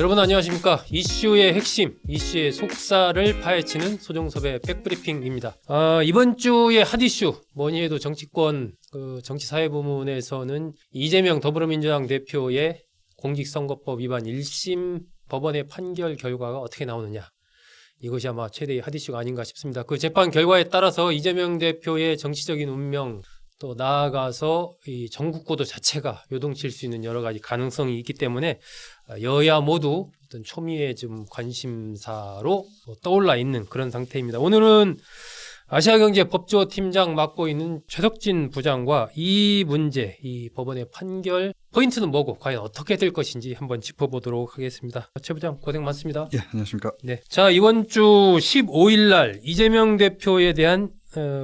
여러분 안녕하십니까. 이슈의 핵심, 이슈의 속살을 파헤치는 소정섭의 백브리핑입니다. 이번 주의 핫이슈, 뭐니 해도 정치권 정치사회 부문에서는 이재명 더불어민주당 대표의 공직선거법 위반 1심 법원의 판결 결과가 어떻게 나오느냐, 이것이 아마 최대의 핫이슈가 아닌가 싶습니다. 그 재판 결과에 따라서 이재명 대표의 정치적인 운명, 또 나아가서 이 전국구도 자체가 요동칠 수 있는 여러 가지 가능성이 있기 때문에 여야 모두 어떤 초미의 좀 관심사로 떠올라 있는 그런 상태입니다. 오늘은 아시아경제 법조팀장 맡고 있는 최석진 부장과 이 문제, 이 법원의 판결 포인트는 뭐고 과연 어떻게 될 것인지 한번 짚어보도록 하겠습니다. 최 부장 고생 많습니다. 예, 안녕하십니까. 네, 자, 이번 주 15일 날 이재명 대표에 대한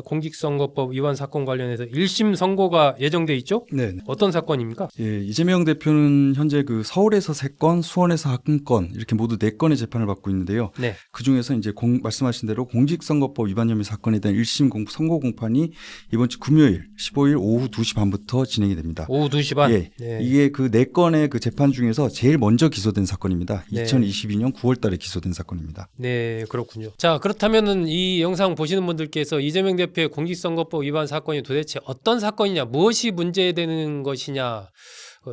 공직선거법 위반 사건 관련해서 1심 선고가 예정돼 있죠? 네. 어떤 사건입니까? 예, 이재명 대표는 현재 그 서울에서 3건, 수원에서 1건 이렇게 모두 4건의 재판을 받고 있는데요. 네. 그 중에서 이제 말씀하신 대로 공직선거법 위반 혐의 사건에 대한 1심 선고 공판이 이번 주 금요일 15일 오후 2시 반부터 진행이 됩니다. 오후 2시 반? 예. 네. 이게 그 4건의 그 재판 중에서 제일 먼저 기소된 사건입니다. 네. 2022년 9월 달에 기소된 사건입니다. 네, 그렇군요. 자, 그렇다면은 이 영상 보시는 분들께서 이재명 대표의 공직선거법 위반 사건이 도대체 어떤 사건이냐, 무엇이 문제되는 것이냐,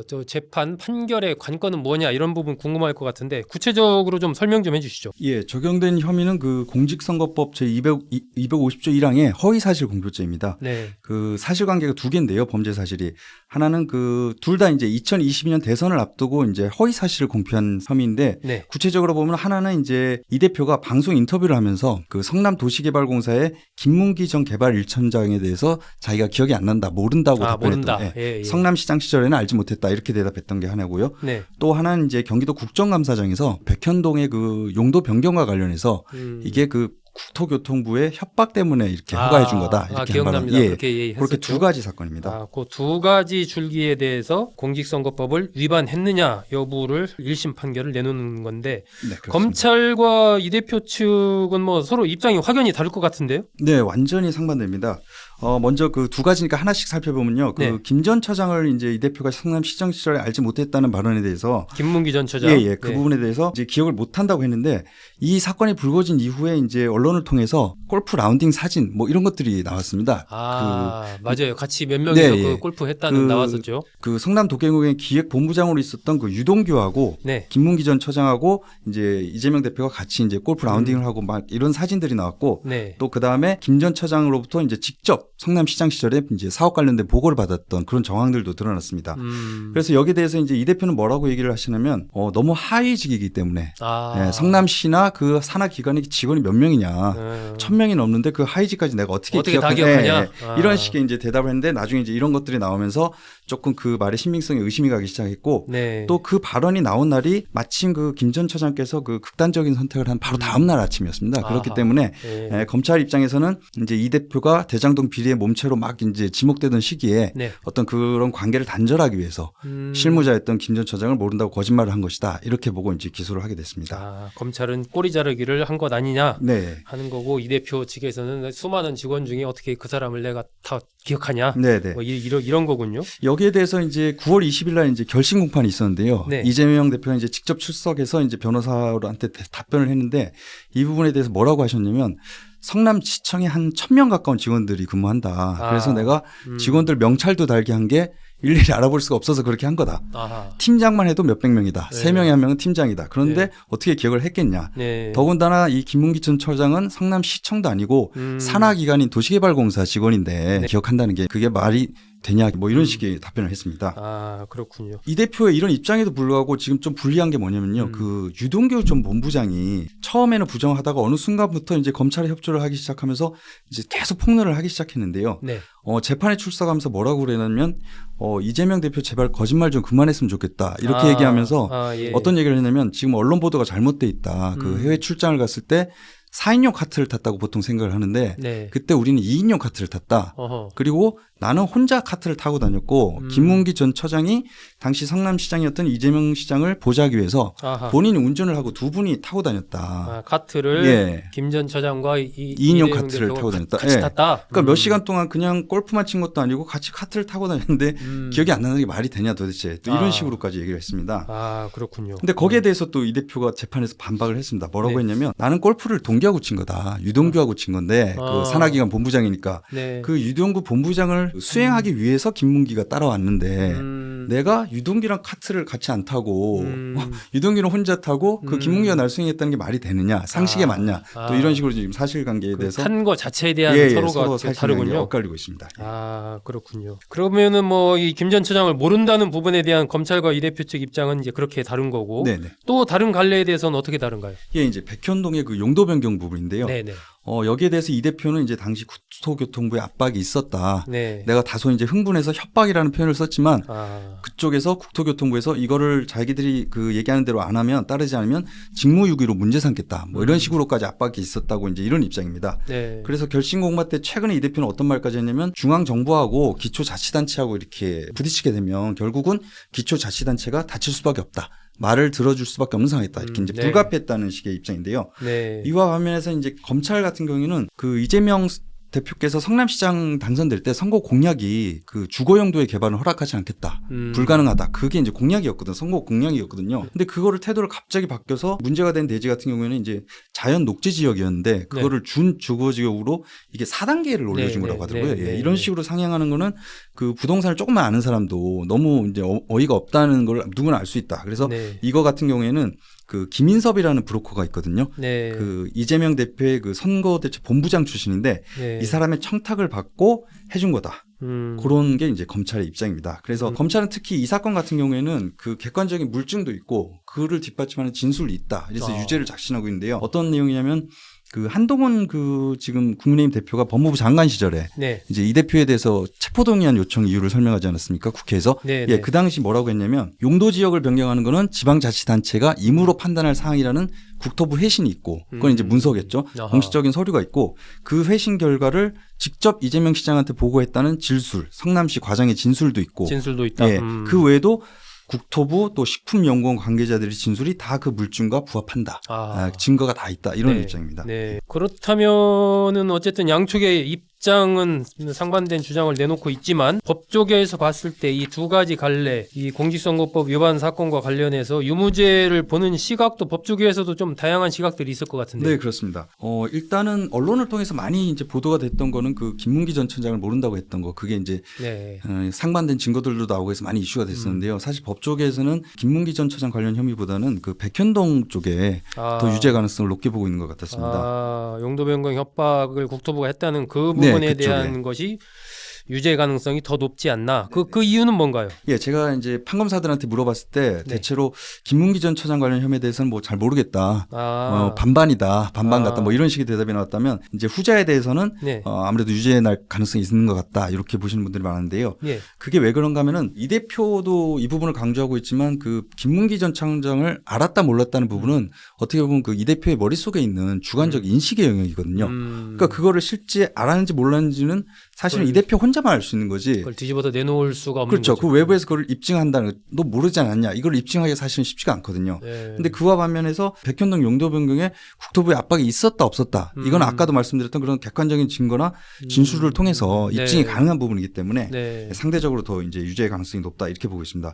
저 재판 판결의 관건은 뭐냐, 이런 부분 궁금할 것 같은데 구체적으로 좀 설명 좀 해주시죠. 예, 적용된 혐의는 그 공직선거법 제 250조 1항의 허위사실 공표죄입니다. 네. 그 사실관계가 두 개인데요, 범죄 사실이. 하나는 그 둘 다 이제 2022년 대선을 앞두고 이제 허위사실을 공표한 혐의인데, 네. 구체적으로 보면 하나는 이제 이 대표가 방송 인터뷰를 하면서 그 성남도시개발공사의 김문기 전 개발 1촌장에 대해서 자기가 기억이 안 난다, 모른다고 답변했다. 모른다. 예, 예. 성남시장 시절에는 알지 못했다, 이렇게 대답했던 게 하나고요. 네. 또 하나는 이제 경기도 국정감사장에서 백현동의 그 용도 변경과 관련해서 이게 그 국토교통부의 협박 때문에 이렇게 허가해 준 거다, 이렇게 기억납니다. 예, 그렇게 그렇게 두 가지 사건입니다. 그 두 가지 줄기에 대해서 공직선거법을 위반했느냐 여부를 1심 판결을 내놓는 건데, 네, 그렇습니다. 검찰과 이 대표 측은 뭐 서로 입장이 확연히 다를 것 같은데요? 네, 완전히 상반됩니다. 먼저 그 두 가지니까 하나씩 살펴보면요. 네. 그 김 전 처장을 이제 이 대표가 성남시장 시절에 알지 못했다는 발언에 대해서, 김문기 전 처장. 예, 그 부분에 대해서 이제 기억을 못 한다고 했는데, 이 사건이 불거진 이후에 이제 언론을 통해서 골프 라운딩 사진 뭐 이런 것들이 나왔습니다. 맞아요. 같이 몇 명이서 네, 그 골프 했다는 나왔었죠. 그 성남도경구의 기획본부장으로 있었던 그 유동규하고 네. 김문기 전 처장하고 이제 이재명 대표가 같이 이제 골프 라운딩을 하고 막 이런 사진들이 나왔고, 네. 또 그 다음에 김 전 처장으로부터 이제 직접 성남시장 시절에 이제 사업 관련된 보고를 받았던 그런 정황들도 드러났습니다. 그래서 여기에 대해서 이제 이 대표는 뭐라고 얘기를 하시냐면, 너무 하위직이기 때문에 예, 성남시나 그 산하 기관의 직원이 몇 명이냐, 1000명이 넘는데 그 하위직까지 내가 어떻게 다 기억하냐? 예, 이런 식의 이제 대답을 했는데, 나중에 이제 이런 것들이 나오면서 조금 그 말의 신빙성에 의심이 가기 시작했고, 네. 또 그 발언이 나온 날이 마침 그 김 전 처장께서 그 극단적인 선택을 한 바로 다음 날 아침이었습니다. 그렇기 때문에 네. 검찰 입장에서는 이제 이 대표가 대장동 비리의 몸체로 막 이제 지목되던 시기에 네. 어떤 그런 관계를 단절하기 위해서 실무자였던 김 전 처장을 모른다고 거짓말을 한 것이다, 이렇게 보고 이제 기소를 하게 됐습니다. 검찰은 꼬리 자르기를 한 것 아니냐 네. 하는 거고, 이 대표 측에서는 수많은 직원 중에 어떻게 그 사람을 내가 다 기억하냐? 네네. 뭐 이런 거군요. 여기에 대해서 이제 9월 20일 날 이제 결심 공판이 있었는데요. 네. 이재명 대표가 이제 직접 출석해서 이제 변호사한테 답변을 했는데, 이 부분에 대해서 뭐라고 하셨냐면, 성남시청에 한 1000명 가까운 직원들이 근무한다. 그래서 내가 직원들 명찰도 달게 한 게 일일이 알아볼 수가 없어서 그렇게 한 거다. 팀장만 해도 몇백 명이다. 네. 3명에 1명은 팀장이다. 그런데 네. 어떻게 기억을 했겠냐. 네. 더군다나 이 김문기 전 처장은 성남시청도 아니고 산하기관인 도시개발공사 직원인데 네. 기억한다는 게 그게 말이 되냐, 뭐 이런 식의 답변을 했습니다. 그렇군요. 이 대표의 이런 입장에도 불구하고 지금 좀 불리한 게 뭐냐면요. 그 유동규 전 본부장이 처음에는 부정하다가 어느 순간부터 이제 검찰에 협조를 하기 시작하면서 이제 계속 폭로를 하기 시작했는데요. 네. 재판에 출석하면서 뭐라고 그러냐면, 이재명 대표 제발 거짓말 좀 그만했으면 좋겠다, 이렇게 얘기하면서 예. 어떤 얘기를 했냐면, 지금 언론 보도가 잘못돼 있다. 그 해외 출장을 갔을 때 4인용 카트를 탔다고 보통 생각을 하는데 네. 그때 우리는 2인용 카트를 탔다. 어허. 그리고 나는 혼자 카트를 타고 다녔고 김문기 전 처장이 당시 성남시장이었던 이재명 시장을 보좌하기 위해서 아하. 본인이 운전을 하고 두 분이 타고 다녔다. 아, 카트를 예. 김 전 처장과 2인용 카트를 타고 다녔다. 같이 예. 탔다. 그러니까 몇 시간 동안 그냥 골프만 친 것도 아니고 같이 카트를 타고 다녔는데 기억이 안 나는 게 말이 되냐 도대체. 또 이런 식으로까지 얘기를 했습니다. 아, 그렇군요. 근데 거기에 대해서 또 이 대표가 재판에서 반박을 했습니다. 뭐라고 네. 했냐면 나는 골프를 동기하고 친 거다. 유동규하고 친 건데 그 산하기관 본부장이니까 네. 그 유동규 본부장을 수행하기 위해서 김문기가 따라왔는데 내가 유동규랑 카트를 같이 안 타고 유동규는 혼자 타고 그 김문기가 날 수행했다는 게 말이 되느냐 상식에 맞냐 또 이런 식으로 지금 사실관계에 대해서 탄 거 자체에 대한 서로 서로가 다르군요. 엇갈리고 있습니다. 아, 그렇군요. 그러면은 뭐 이 김 전 처장을 모른다는 부분에 대한 검찰과 이 대표 측 입장은 이제 그렇게 다른 거고 네네. 또 다른 갈래에 대해서는 어떻게 다른가요? 이게 이제 백현동의 그 용도 변경 부분인데요. 네네. 여기에 대해서 이 대표는 이제 당시 국토교통부의 압박이 있었다. 네. 내가 다소 이제 흥분해서 협박이라는 표현을 썼지만 그쪽에서 국토교통부에서 이거를 자기들이 그 얘기하는 대로 안 하면 따르지 않으면 직무유기로 문제 삼겠다. 뭐 이런 식으로까지 압박이 있었다고 이제 이런 입장입니다. 네. 그래서 결심공마 때 최근에 이 대표는 어떤 말까지 했냐면 중앙정부하고 기초자치단체하고 이렇게 부딪히게 되면 결국은 기초자치단체가 다칠 수밖에 없다. 말을 들어줄 수밖에 없는 상황이다. 이렇게 이제 네. 불가피했다는 식의 입장인데요. 네. 이와 반면에서 이제 검찰 같은 경우에는 그 이재명 대표께서 성남시장 당선될 때 선거 공약이 그 주거용도의 개발은 허락하지 않겠다. 불가능하다. 그게 이제 공약이었거든. 선거 공약이었거든요. 근데 그거를 태도를 갑자기 바뀌어서 문제가 된 대지 같은 경우에는 이제 자연 녹지 지역이었는데 그거를 준 주거 지역으로 이게 4단계를 올려준 거라고 하더라고요. 예, 이런 식으로 상향하는 거는 그 부동산을 조금만 아는 사람도 너무 이제 어이가 없다는 걸 누구나 알 수 있다. 그래서 이거 같은 경우에는 그 김인섭이라는 브로커가 있거든요. 네. 그 이재명 대표의 그 선거대책 본부장 출신인데 이 사람의 청탁을 받고 해준 거다. 그런 게 이제 검찰의 입장입니다. 그래서 검찰은 특히 이 사건 같은 경우에는 그 객관적인 물증도 있고 그를 뒷받침하는 진술이 있다. 그래서 유죄를 작신하고 있는데요. 어떤 내용이냐면 그 한동훈 그 지금 국민의힘 대표가 법무부 장관 시절에 이제 이 대표에 대해서 체포동의안 요청 이유를 설명하지 않았습니까? 국회에서. 예, 그 당시 뭐라고 했냐면 용도 지역을 변경하는 거는 지방자치단체가 임의로 판단할 사항이라는 국토부 회신이 있고 그건 이제 문서겠죠. 공식적인 서류가 있고 그 회신 결과를 직접 이재명 시장한테 보고했다는 질술, 성남시 과장의 진술도 있고. 진술도 있다. 예, 그 외에도 국토부 또 식품연구원 관계자들의 진술이 다 그 물증과 부합한다. 증거가 다 있다. 이런 입장입니다. 네. 그렇다면은 어쨌든 양쪽의 입장은 상반된 주장을 내놓고 있지만 법조계에서 봤을 때 이 두 가지 갈래, 이 공직선거법 위반 사건과 관련해서 유무죄를 보는 시각도 법조계에서도 좀 다양한 시각들이 있을 것 같은데. 네, 그렇습니다. 일단은 언론을 통해서 많이 이제 보도가 됐던 거는 그 김문기 전 처장을 모른다고 했던 거. 그게 이제 상반된 증거들도 나오고 해서 많이 이슈가 됐었는데요. 사실 법조계에서는 김문기 전 처장 관련 혐의보다는 그 백현동 쪽에 더 유죄 가능성을 높게 보고 있는 것 같았습니다. 용도 변경 협박을 국토부가 했다는 그 부분에 대한 것이 유죄 가능성이 더 높지 않나. 그 이유는 뭔가요? 예, 제가 이제 판검사들한테 물어봤을 때 대체로 김문기 전 처장 관련 혐의에 대해서는 뭐 잘 모르겠다. 반반이다. 반반 같다. 뭐 이런 식의 대답이 나왔다면 이제 후자에 대해서는 아무래도 유죄에 날 가능성이 있는 것 같다. 이렇게 보시는 분들이 많은데요. 그게 왜 그런가 하면은 이 대표도 이 부분을 강조하고 있지만 그 김문기 전 차장을 알았다 몰랐다는 부분은 어떻게 보면 그 이 대표의 머릿속에 있는 주관적 인식의 영역이거든요. 그러니까 그거를 실제 알았는지 몰랐는지는 사실은 이 대표 혼자만 알 수 있는 거지. 그걸 뒤집어서 내놓을 수가 없는 그렇죠. 거죠. 그 외부에서 그걸 입증한다는 너 모르지 않았냐. 이걸 입증하기가 사실은 쉽지가 않거든요. 근데 그와 반면에서 백현동 용도 변경에 국토부의 압박이 있었다 없었다. 이건 아까도 말씀드렸던 그런 객관적인 증거나 진술을 통해서 입증이 가능한 부분이기 때문에 상대적으로 더 이제 유죄의 가능성이 높다 이렇게 보고 있습니다.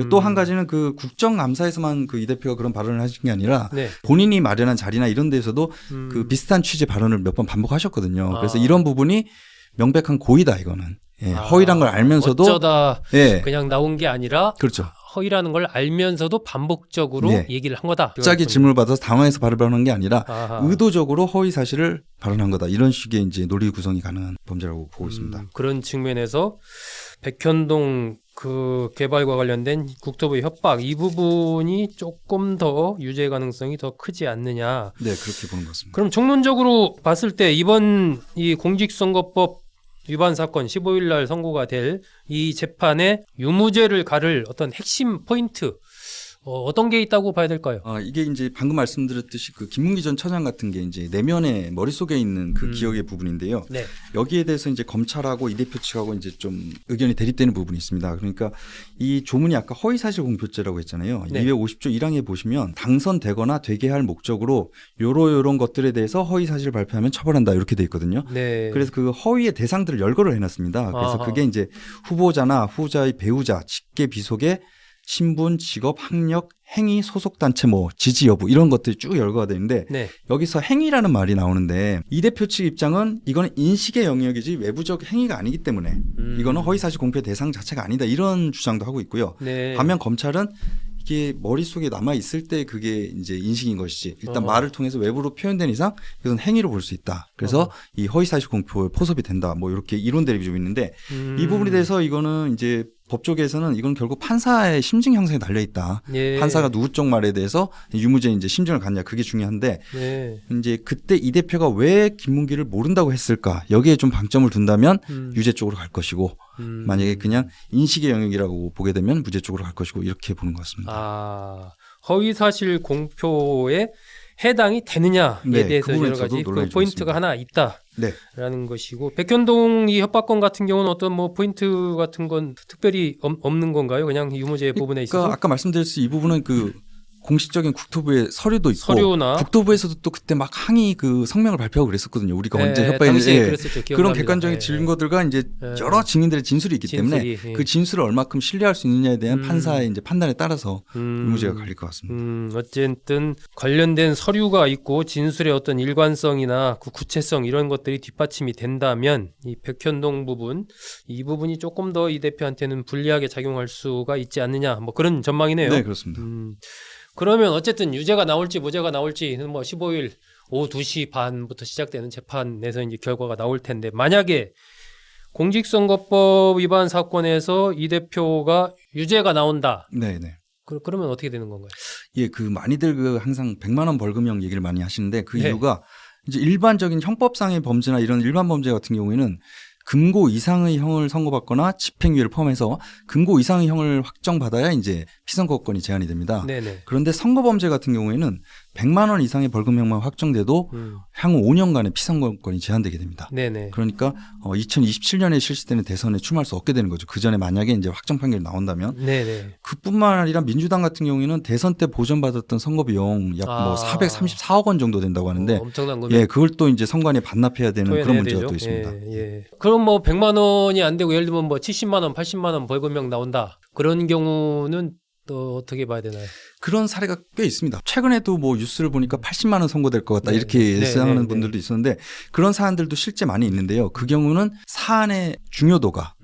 또 한 가지는 그 국정감사에서만 그 이 대표가 그런 발언을 하신 게 아니라 본인이 마련한 자리나 이런 데서도 그 비슷한 취지 발언을 몇 번 반복하셨거든요. 그래서 이런 부분이 명백한 고의다 이거는. 허위란 걸 알면서도 어쩌다 그냥 나온 게 아니라 그렇죠. 허위라는 걸 알면서도 반복적으로 얘기를 한 거다. 갑자기 질문을 받아서 당황해서 발언한 게 아니라 의도적으로 허위 사실을 발언한 거다. 이런 식의 이제 논리 구성이 가능한 범죄라고 보고 있습니다. 그런 측면에서 백현동 그 개발과 관련된 국토부의 협박 이 부분이 조금 더 유죄 가능성이 더 크지 않느냐. 네, 그렇게 보는 것 같습니다. 그럼 총론적으로 봤을 때 이번 이 공직선거법 위반 사건 15일 날 선고가 될 이 재판에 유무죄를 가를 어떤 핵심 포인트 어떤 게 있다고 봐야 될까요? 이게 이제 방금 말씀드렸듯이 그 김문기 전 처장 같은 게 이제 내면의 머릿속에 있는 그 기억의 부분인데요. 네. 여기에 대해서 이제 검찰하고 이 대표 측하고 이제 좀 의견이 대립되는 부분이 있습니다. 그러니까 이 조문이 아까 허위사실 공표죄라고 했잖아요. 네. 250조 1항에 보시면 당선되거나 되게 할 목적으로 요런 것들에 대해서 허위사실을 발표하면 처벌한다 이렇게 돼 있거든요. 네. 그래서 그 허위의 대상들을 열거를 해놨습니다. 그래서 아하. 그게 이제 후보자나 후보자의 배우자, 직계 비속의 신분, 직업, 학력, 행위, 소속단체, 뭐 지지 여부 이런 것들이 쭉 열거가 되는데 네. 여기서 행위라는 말이 나오는데 이 대표 측 입장은 이거는 인식의 영역이지 외부적 행위가 아니기 때문에 이거는 허위사실 공표 대상 자체가 아니다 이런 주장도 하고 있고요. 네. 반면 검찰은 이게 머릿속에 남아 있을 때 그게 이제 인식인 것이지 일단 말을 통해서 외부로 표현된 이상 이것은 행위로 볼 수 있다. 그래서 이 허위사실 공표에 포섭이 된다. 뭐 이렇게 이론 대립이 좀 있는데 이 부분에 대해서 이거는 이제 법조계에서는 이건 결국 판사의 심증 형성에 달려 있다. 예. 판사가 누구 쪽 말에 대해서 유무죄 이제 심증을 갖냐 그게 중요한데 네. 이제 그때 이 대표가 왜 김문기를 모른다고 했을까 여기에 좀 방점을 둔다면 유죄 쪽으로 갈 것이고 만약에 그냥 인식의 영역이라고 보게 되면 무죄 쪽으로 갈 것이고 이렇게 보는 것 같습니다. 허위사실 공표에 해당이 되느냐에 네, 대해서 그 여러 가지 그 논란이 좀 포인트가 있습니다. 하나 있다. 네. 라는 것이고 백현동 이 협박건 같은 경우는 어떤 뭐 포인트 같은 건 특별히 없는 건가요? 그냥 유무죄 부분에 있어서 그러니까 아까 말씀드렸듯이 이 부분은 그 공식적인 국토부의 서류도 있고 서류나 국토부에서도 또 그때 막 항의 그 성명을 발표하고 그랬었거든요. 우리가 언제 네, 협박했는지 당시에 그랬었죠. 그런 기억납니다. 객관적인 증거들과 이제 여러 증인들의 진술이 있기 때문에 그 진술을 얼마큼 신뢰할 수 있느냐에 대한 판사의 이제 판단에 따라서 유무죄가 갈릴 것 같습니다. 어쨌든 관련된 서류가 있고 진술의 어떤 일관성이나 그 구체성 이런 것들이 뒷받침이 된다면 이 백현동 부분 이 부분이 조금 더 이 대표한테는 불리하게 작용할 수가 있지 않느냐 뭐 그런 전망이네요. 네, 그렇습니다. 그러면 어쨌든 유죄가 나올지 무죄가 나올지 뭐 15일 오후 2시 반부터 시작되는 재판에서 이제 결과가 나올 텐데 만약에 공직선거법 위반 사건에서 이 대표가 유죄가 나온다. 네, 네. 그러면 어떻게 되는 건가요? 예, 그 많이들 그 항상 100만 원 벌금형 얘기를 많이 하시는데 그 네. 이유가 이제 일반적인 형법상의 범죄나 이런 일반 범죄 같은 경우에는 금고 이상의 형을 선고받거나 집행유예를 포함해서 금고 이상의 형을 확정받아야 이제 피선거권이 제한이 됩니다. 네네. 그런데 선거범죄 같은 경우에는 100만 원 이상의 벌금형만 확정돼도 향후 5년간의 피선거권이 제한되게 됩니다. 네네. 그러니까 2027년에 실시되는 대선에 출마할 수 없게 되는 거죠. 그 전에 만약에 이제 확정 판결이 나온다면. 네네. 그뿐만 아니라 민주당 같은 경우에는 대선 때 보전받았던 선거 비용 약 뭐 434억 원 정도 된다고 하는데 엄청난 금액. 예, 그걸 또 이제 선관위에 반납해야 되는 그런 문제가 되죠. 또 있습니다. 예. 그럼 뭐 100만 원이 안 되고 예를 들면 뭐 70만 원, 80만 원 벌금형 나온다. 그런 경우는 또 어떻게 봐야 되나요? 그런 사례가 꽤 있습니다. 최근에도 뭐 뉴스를 보니까 80만 원 선고될 것 같다 네. 이렇게 네. 예상하는 네. 분들도 있었는데 그런 사안들도 실제 많이 있는데요. 그 경우는 사안의 중요도가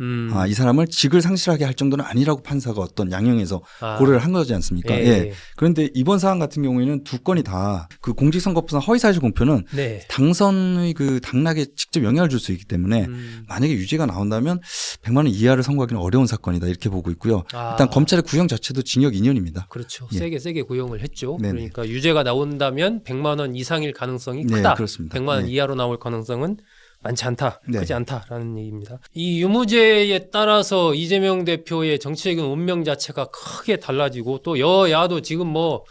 이 사람을 직을 상실하게 할 정도는 아니라고 판사가 어떤 양형에서 고려를 한 거지 않습니까? 예. 그런데 이번 사안 같은 경우에는 두 건이 다 그 공직선거법상 허위사실 공표는 네. 당선의 그 당락에 직접 영향을 줄 수 있기 때문에 만약에 유죄가 나온다면 100만 원 이하를 선고하기는 어려운 사건이다 이렇게 보고 있고요. 일단 검찰의 구형 자체도 징역 2년입니다. 그렇죠. 예. 세게 구형을 했죠. 네네. 그러니까 유죄가 나온다면 100만 원 이상일 가능성이 네, 크다. 그렇습니다. 100만 원 네. 이하로 나올 가능성은 많지 않다. 네. 크지 않다라는 얘기입니다. 이 유무죄에 따라서 이재명 대표의 정치적인 운명 자체가 크게 달라지고 또 여야도 지금 뭐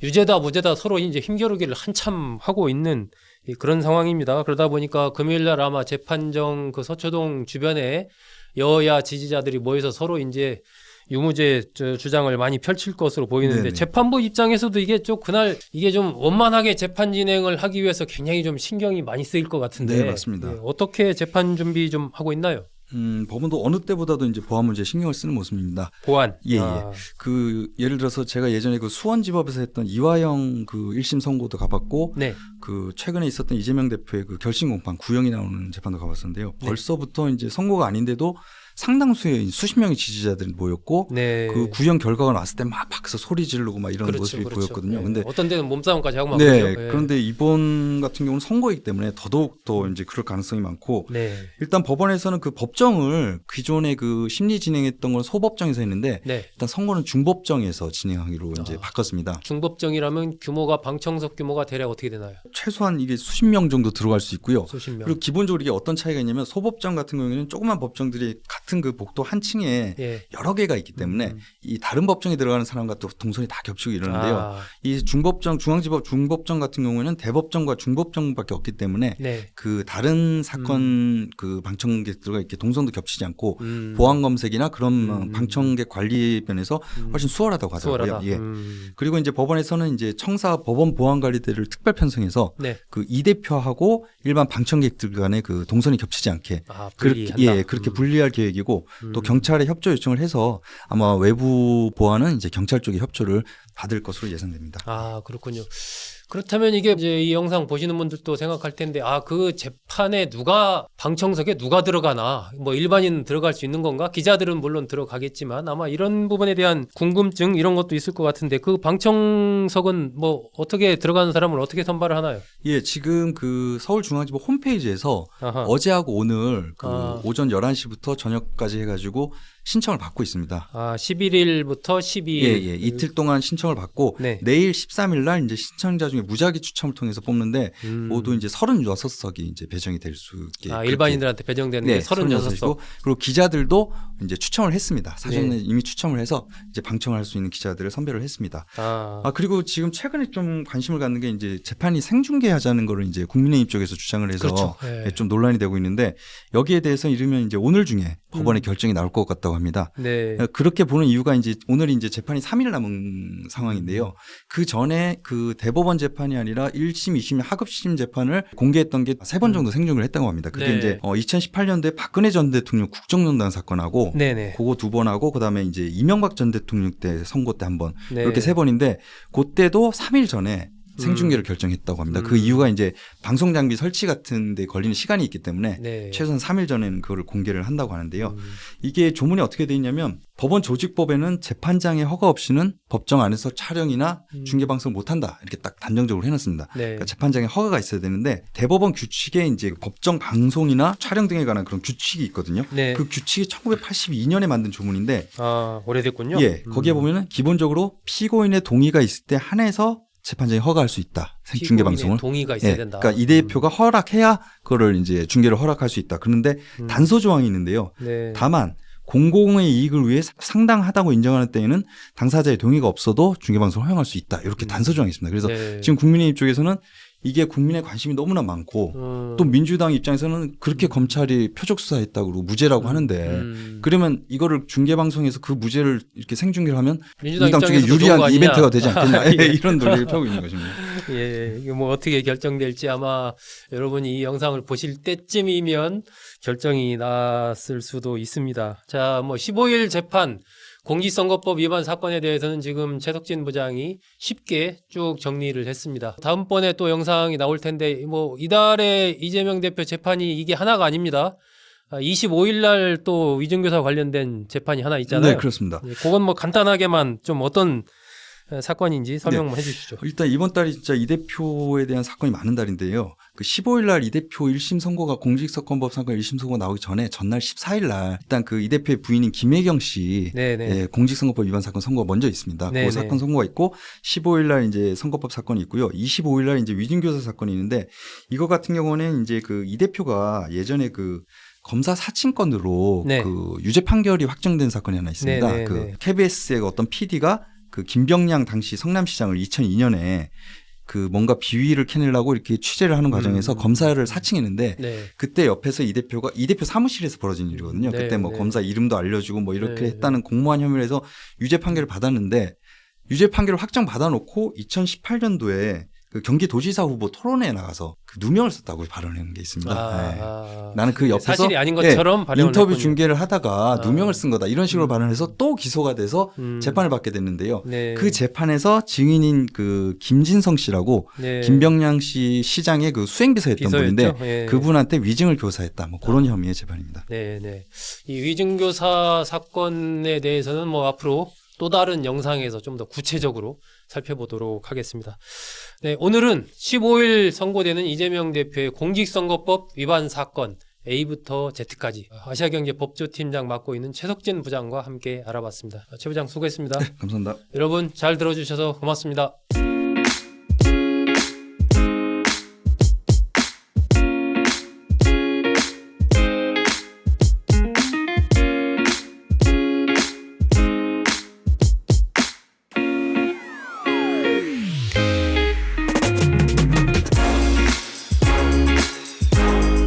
유죄다 무죄다 서로 이제 힘겨루기를 한참 하고 있는 그런 상황입니다. 그러다 보니까 금요일 날 아마 재판정 그 서초동 주변에 여야 지지자들이 모여서 서로 이제 유무죄 주장을 많이 펼칠 것으로 보이는데 네네. 재판부 입장에서도 이게 좀 그날 이게 좀 원만하게 재판 진행을 하기 위해서 굉장히 좀 신경이 많이 쓰일 것 같은데 네, 맞습니다. 예, 어떻게 재판 준비 좀 하고 있나요? 법원도 어느 때보다도 이제 보안 문제에 신경을 쓰는 모습입니다. 보안. 예. 그 예를 들어서 제가 예전에 그 수원지법에서 했던 이화영 그 1심 선고도 가봤고 네. 그 최근에 있었던 이재명 대표의 그 결심 공판 구형이 나오는 재판도 가봤었는데요. 네. 벌써부터 이제 선고가 아닌데도 상당수의 수십 명의 지지자들이 모였고 네. 그 구형 결과가 나왔을 때 막 밖에서 소리 지르고 막 이런 모습이 보였거든요. 네. 근데 어떤 데는 몸싸움까지 하고 막 네, 그러죠. 예. 그런데 이번 같은 경우는 선거이기 때문에 더더욱 더 이제 그럴 가능성이 많고 네. 일단 법원에서는 그 법정을 기존에 그 심리 진행했던 건 소법정에서 했는데 네. 일단 선거는 중법정에서 진행하기로 이제 바꿨습니다. 중법정이라면 규모가 방청석 규모가 대략 어떻게 되나요? 최소한 이게 수십 명 정도 들어갈 수 있고요. 수십 명. 그리고 기본적으로 이게 어떤 차이가 있냐면 소법정 같은 경우에는 조그만 법정들이 같은 그 복도 한 층에 예. 여러 개가 있기 때문에 이 다른 법정에 들어가는 사람과 또 동선이 다 겹치고 이러는데요. 이 중법정, 중앙지법 중법정 같은 경우에는 대법정과 중법정밖에 없기 때문에 네. 그 다른 사건 그 방청객들과 이렇게 동선도 겹치지 않고 보안 검색이나 그런 방청객 관리 면에서 훨씬 수월하다고 하더라고요. 수월하다. 예. 그리고 이제 법원에서는 이제 청사 법원 보안관리대를 특별 편성해서 네. 그 이 대표하고 일반 방청객들 간의 그 동선이 겹치지 않게 분리한다. 그렇게 분리할 계획이고 또 경찰에 협조 요청을 해서 아마 외부 보안은 이제 경찰 쪽의 협조를 받을 것으로 예상됩니다. 아, 그렇군요. 그렇다면 이게 이제 이 영상 보시는 분들도 생각할 텐데, 그 재판에 방청석에 누가 들어가나, 뭐 일반인 들어갈 수 있는 건가? 기자들은 물론 들어가겠지만 아마 이런 부분에 대한 궁금증 이런 것도 있을 것 같은데, 그 방청석은 뭐 어떻게 들어가는 사람을 어떻게 선발을 하나요? 예, 지금 그 서울중앙지법 홈페이지에서 아하. 어제하고 오늘 그 오전 11시부터 저녁까지 해가지고 신청을 받고 있습니다. 11일부터 12일. 예, 이틀 동안 신청을 받고 네. 내일 13일 날 이제 신청자 중에 무작위 추첨을 통해서 뽑는데 모두 이제 36석이 이제 배정이 될 수 있게. 일반인들한테 배정되는 게 36석. 그리고 기자들도 이제 추첨을 했습니다. 사전에 이미 추첨을 해서 이제 방청할 수 있는 기자들을 선별을 했습니다. 그리고 지금 최근에 좀 관심을 갖는 게 이제 재판이 생중계하자는 거를 이제 국민의힘 쪽에서 주장을 해서 그렇죠. 예, 좀 논란이 되고 있는데 여기에 대해서 이르면 이제 오늘 중에 법원의 결정이 나올 것 같다고 합니다. 네. 그렇게 보는 이유가 이제 오늘이 이제 재판이 3일 남은 상황인데요. 그 전에 그 대법원 재판이 아니라 1심, 2심, 하급심 재판을 공개했던 게 3번 정도 생중을 했다고 합니다. 그게 네. 이제 2018년도에 박근혜 전 대통령 국정농단 사건하고 네네. 그거 2번 하고 그다음에 이제 이명박 전 대통령 때 선거 때 한 번 네. 이렇게 3번인데 그때도 3일 전에 생중계를 결정했다고 합니다. 그 이유가 이제 방송 장비 설치 같은 데 걸리는 시간이 있기 때문에 네. 최소한 3일 전에는 그거를 공개를 한다고 하는데요. 이게 조문이 어떻게 돼 있냐면 법원 조직법에는 재판장의 허가 없이는 법정 안에서 촬영이나 중계방송을 못한다. 이렇게 딱 단정적으로 해놨습니다. 네. 그러니까 재판장의 허가가 있어야 되는데 대법원 규칙에 이제 법정 방송이나 촬영 등에 관한 그런 규칙이 있거든요. 네. 그 규칙이 1982년에 만든 조문인데 오래됐군요. 예, 거기에 보면은 기본적으로 피고인의 동의가 있을 때 한해서 재판장이 허가할 수 있다. 중계 방송을. 동의가 있어야 된다. 그러니까 이 대표가 허락해야 그거를 이제 중계를 허락할 수 있다. 그런데 단서 조항이 있는데요. 네. 다만 공공의 이익을 위해 상당하다고 인정하는 때에는 당사자의 동의가 없어도 중계 방송을 허용할 수 있다. 이렇게 단서 조항이 있습니다. 그래서 네. 지금 국민의힘 쪽에서는 이게 국민의 관심이 너무나 많고 또 민주당 입장에서는 그렇게 검찰이 표적 수사했다고 그러고 무죄라고 하는데 그러면 이거를 중계방송에서 그 무죄를 이렇게 생중계를 하면 민주당 쪽에 유리한 이벤트가 되지 않겠냐. 예. 이런 논리를 펴고 있는 것입니다. 예, 이게 뭐 어떻게 결정될지 아마 여러분이 이 영상을 보실 때쯤이면 결정이 났을 수도 있습니다. 자, 뭐 15일 재판 공직선거법 위반 사건에 대해서는 지금 최석진 부장이 쉽게 쭉 정리를 했습니다. 다음번에 또 영상이 나올 텐데 뭐 이달에 이재명 대표 재판이 이게 하나가 아닙니다. 25일 날 또 위증교사 관련된 재판이 하나 있잖아요. 네, 그렇습니다. 그건 뭐 간단하게만 좀 어떤 사건인지 설명만 해주시죠. 일단 이번 달이 진짜 이 대표에 대한 사건이 많은 달인데요. 그 15일 날 이 대표 1심 선고가 공직선거법 사건 1심 선고 나오기 전에 전날 14일 날 일단 그 이 대표의 부인인 김혜경 씨 예, 공직선거법 위반 사건 선고가 먼저 있습니다. 그 사건 선고가 있고 15일 날 이제 선거법 사건이 있고요. 25일 날 이제 위증교사 사건이 있는데 이거 같은 경우는 이제 그 이 대표가 예전에 그 검사 사칭권으로 그 유죄 판결이 확정된 사건이 하나 있습니다. 그 KBS의 어떤 PD가 그 김병량 당시 성남시장을 2002년에 그 뭔가 비위를 캐내려고 이렇게 취재를 하는 과정에서 검사를 사칭했는데 그때 옆에서 이 대표 사무실에서 벌어진 일이거든요. 그때 뭐 검사 이름도 알려주고 뭐 이렇게 했다는 공무원 혐의로 해서 유죄 판결을 받았는데 유죄 판결을 확정 받아놓고 2018년도에 그 경기도지사 후보 토론회에 나가서 그 누명을 썼다고 발언한 게 있습니다. 나는 그 옆에서 사실이 아닌 것처럼 발언을 인터뷰 했군요. 중계를 하다가 누명을 쓴 거다 이런 식으로 발언해서 또 기소가 돼서 재판을 받게 됐는데요. 그 재판에서 증인인 그 김진성 씨라고 김병량 씨 시장의 그 수행비서였던 분인데 그분한테 위증을 교사했다 뭐 그런 혐의의 재판입니다. 네. 이 위증교사 사건에 대해서는 뭐 앞으로 또 다른 영상에서 좀 더 구체적으로 살펴보도록 하겠습니다. 네, 오늘은 15일 선고되는 이재명 대표의 공직선거법 위반 사건 A부터 Z까지 아시아경제 법조팀장 맡고 있는 최석진 부장과 함께 알아봤습니다. 최 부장 수고했습니다. 네, 감사합니다. 여러분 잘 들어주셔서 고맙습니다.